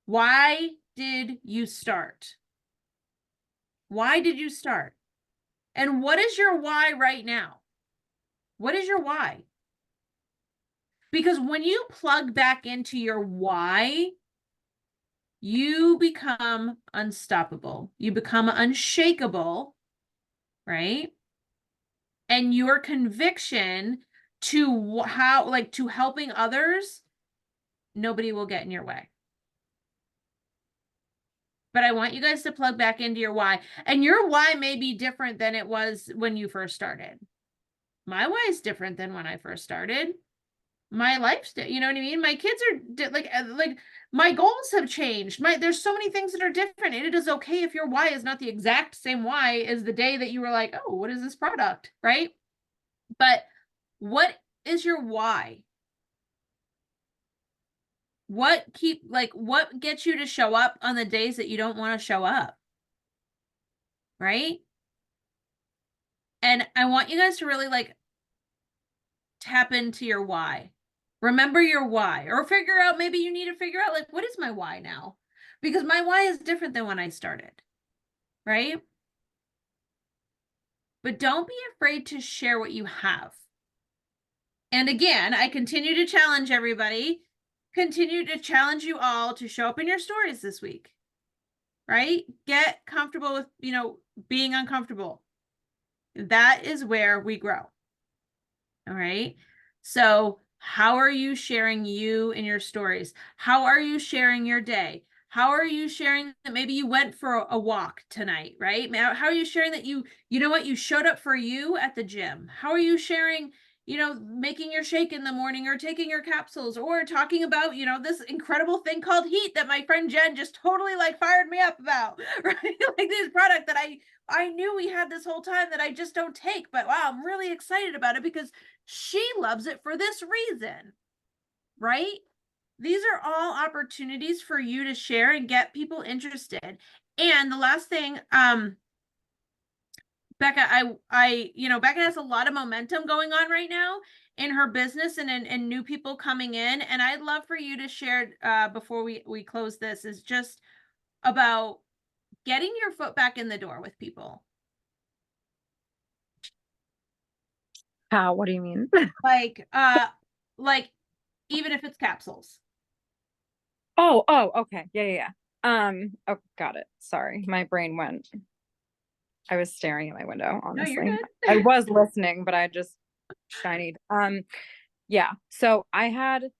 why did you start? Why did you start? And what is your why right now? What is your why? Because when you plug back into your why, you become unstoppable. You become unshakable, right? And your conviction to to helping others, nobody will get in your way. But I want you guys to plug back into your why. And your why may be different than it was when you first started. My why is different than when I first started. My lifestyle, you know what I mean? My kids are like my goals have changed. There's so many things that are different, and it is okay if your why is not the exact same why as the day that you were like, oh, what is this product, right? But what is your why? What gets you to show up on the days that you don't want to show up? Right? And I want you guys to really tap into your why. Remember your why, or maybe you need to figure out what is my why now? Because my why is different than when I started, right? But don't be afraid to share what you have. And again, I continue to challenge everybody, continue to challenge you all to show up in your stories this week, right? Get comfortable with, being uncomfortable. That is where we grow. All right. So how are you sharing you in your stories? How are you sharing your day? How are you sharing that maybe you went for a walk tonight, right? How are you sharing that you showed up for you at the gym? How are you sharing, making your shake in the morning, or taking your capsules, or talking about, this incredible thing called HEAT that my friend Jen just totally fired me up about, right? This product that I knew we had this whole time that I just don't take, but wow, I'm really excited about it because she loves it for this reason, right? These are all opportunities for you to share and get people interested. And the last thing, Becca, Becca has a lot of momentum going on right now in her business and new people coming in. And I'd love for you to share, before we close this, is just about getting your foot back in the door with people. How? What do you mean? Even if it's capsules. Oh, okay. Yeah. Oh, got it. Sorry. My brain went. I was staring at my window, honestly. No, you're good. I was listening, but I just shinied. Yeah. So I had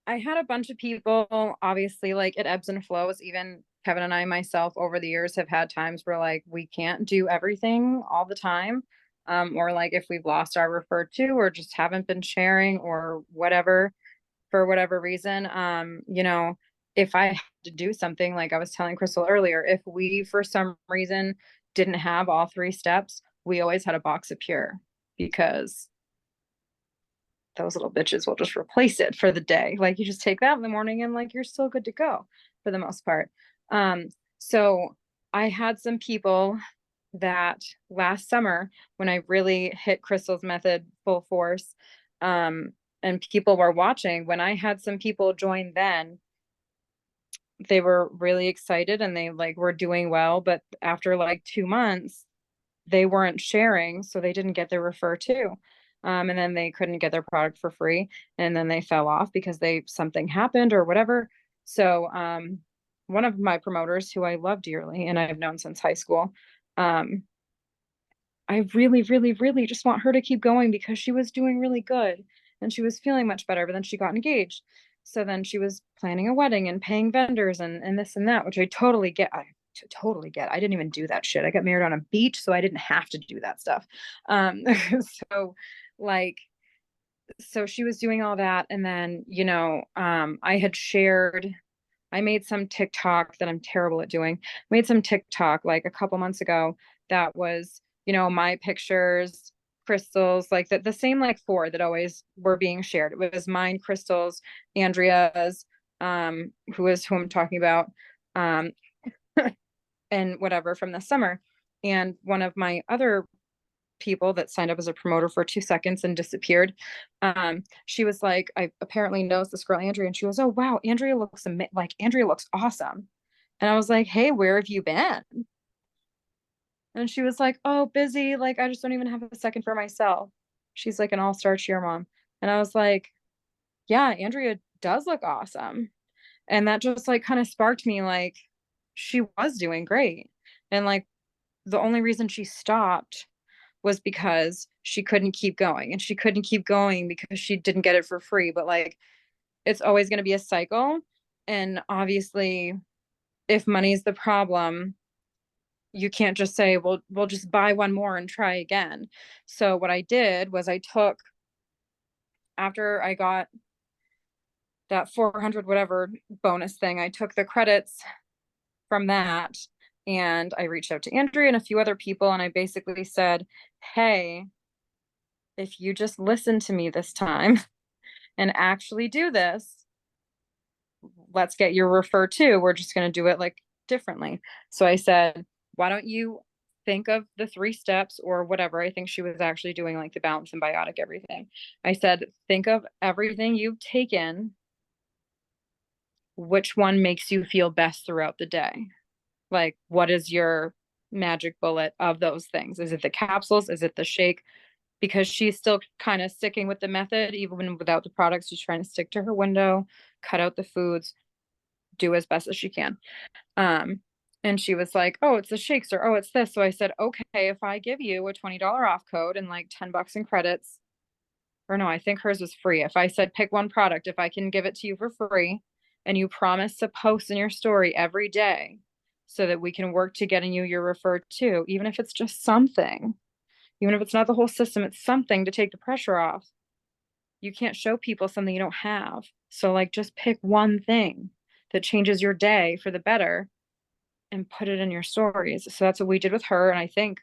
a bunch of people, obviously, it ebbs and flows. Even Kevin and I myself over the years have had times where we can't do everything all the time. Or if we've lost our referred to, or just haven't been sharing, or whatever, for whatever reason. If I had to do something, like I was telling Crystal earlier, if we for some reason didn't have all 3 steps, we always had a box of Pure, because those little bitches will just replace it for the day. You just take that in the morning and you're still good to go for the most part. So I had some people that last summer, when I really hit Crystal's method full force, and people were watching, when I had some people join, then they were really excited and they were doing well. But after 2 months, they weren't sharing, so they didn't get their refer to. And then they couldn't get their product for free, and then they fell off because something happened or whatever. So one of my promoters, who I love dearly and I've known since high school, I really, really, really just want her to keep going, because she was doing really good and she was feeling much better, but then she got engaged. So then she was planning a wedding and paying vendors and this and that, which I totally get. I didn't even do that shit. I got married on a beach, so I didn't have to do that stuff. So so she was doing all that, and then, you know, I made some TikTok that I'm terrible at doing. Made some TikTok like a couple months ago that was, you know, my pictures, Crystal's, like the same like four that always were being shared. It was mine, Crystal's, Andrea's, who I'm talking about, um, and whatever from the summer. And one of my other people that signed up as a promoter for 2 seconds and disappeared. She was like, I apparently knows this girl Andrea, and she goes, "Oh wow, Andrea looks like Andrea looks awesome." And I was like, "Hey, where have you been?" And she was like, "Oh, busy. Like I just don't even have a second for myself." She's like an all-star cheer mom, and I was like, "Yeah, Andrea does look awesome." And that just like kind of sparked me, like she was doing great, and like the only reason she stopped was because she couldn't keep going, and she couldn't keep going because she didn't get it for free. But like it's always going to be a cycle, and obviously if money is the problem, you can't just say, well, we'll just buy one more and try again. So what I did was I took, after I got that 400 whatever bonus thing, I took the credits from that, and I reached out to Andrea and a few other people, and I basically said, hey, if you just listen to me this time and actually do this, let's get your refer to. We're just going to do it like differently. So I said, why don't you think of the 3 steps or whatever? I think she was actually doing like the balance and biotic everything. I said, think of everything you've taken. Which one makes you feel best throughout the day? Like, what is your magic bullet of those things? Is it the capsules? Is it the shake? Because she's still kind of sticking with the method, even without the products. She's trying to stick to her window, cut out the foods, do as best as she can. And she was like, oh, it's the shakes, or oh, it's this. So I said, okay, if I give you a $20 off code and like $10 in credits, or no, I think hers was free. If I said pick one product, if I can give it to you for free, and you promise to post in your story every day so that we can work to getting you your referred to, even if it's just something, even if it's not the whole system, it's something to take the pressure off. You can't show people something you don't have. So like just pick one thing that changes your day for the better and put it in your stories. So that's what we did with her. And I think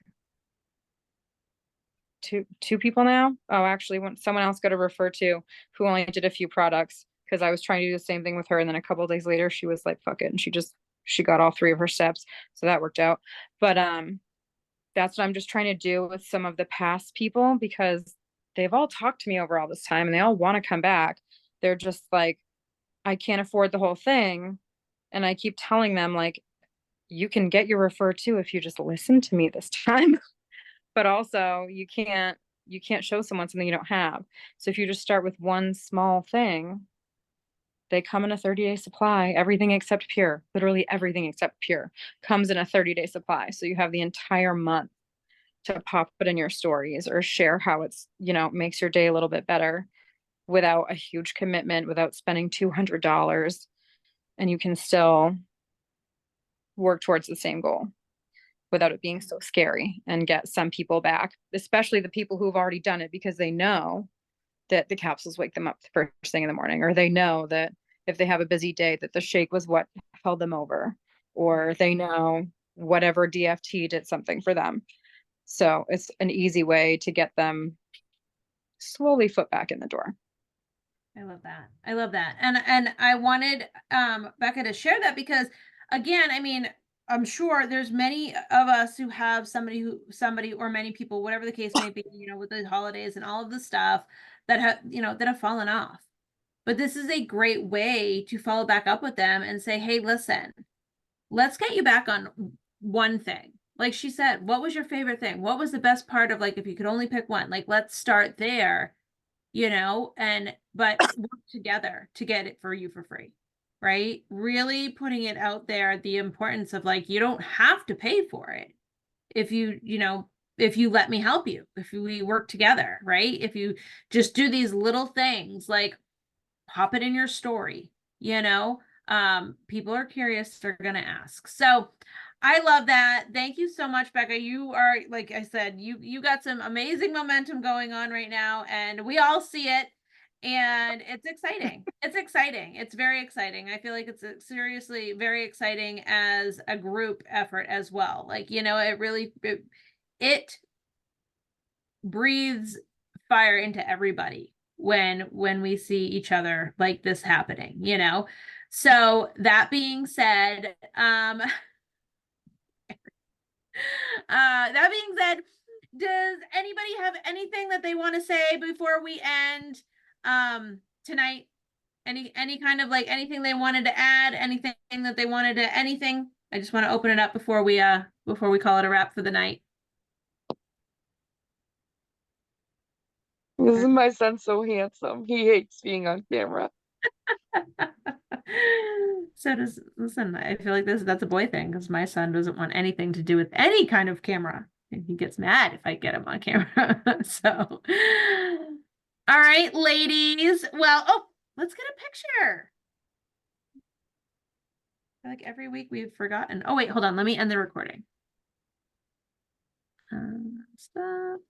two people now. Oh, actually, when someone else got a refer to who only did a few products, because I was trying to do the same thing with her. And then a couple of days later, she was like, fuck it. And she got all 3 of her steps. So that worked out. But that's what I'm just trying to do with some of the past people, because they've all talked to me over all this time and they all want to come back. They're just like, I can't afford the whole thing. And I keep telling them, like, you can get your refer to if you just listen to me this time. But also you can't show someone something you don't have. So if you just start with one small thing, they come in a 30-day supply. Everything except Pure, literally everything except Pure comes in a 30-day supply. So you have the entire month to pop it in your stories or share how it's, you know, makes your day a little bit better without a huge commitment, without spending $200, and you can still work towards the same goal without it being so scary, and get some people back, especially the people who've already done it, because they know that the capsules wake them up the first thing in the morning, or they know that if they have a busy day that the shake was what held them over, or they know whatever DFT did something for them. So it's an easy way to get them slowly foot back in the door. I love that. I love that. And I wanted Becca to share that because again, I mean, I'm sure there's many of us who have somebody or many people, whatever the case may be, you know, with the holidays and all of the stuff that have, you know, that have fallen off. But this is a great way to follow back up with them and say, hey, listen, let's get you back on one thing. Like she said, what was your favorite thing? What was the best part of, like, if you could only pick one, like, let's start there, you know, but work together to get it for you for free, right? Really putting it out there, the importance of, like, you don't have to pay for it if you know, if you let me help you, if we work together, right? If you just do these little things, like pop it in your story, you know, people are curious, they're going to ask. So I love that. Thank you so much, Becca. You are, like I said, you got some amazing momentum going on right now, and we all see it. And it's exciting. It's exciting. It's very exciting. I feel like it's seriously very exciting as a group effort as well. Like, you know, it really, it breathes fire into everybody when we see each other like this happening, you know. So that being said, that being said, does anybody have anything that they want to say before we end tonight? Any kind of like anything they wanted to add, anything that they wanted to anything? I just want to open it up before we call it a wrap for the night. Isn't my son so handsome? He hates being on camera. So listen, I feel like that's a boy thing because my son doesn't want anything to do with any kind of camera. And he gets mad if I get him on camera. So all right, ladies. Well, oh, let's get a picture. I feel like every week we've forgotten. Oh, wait, hold on. Let me end the recording. Stop.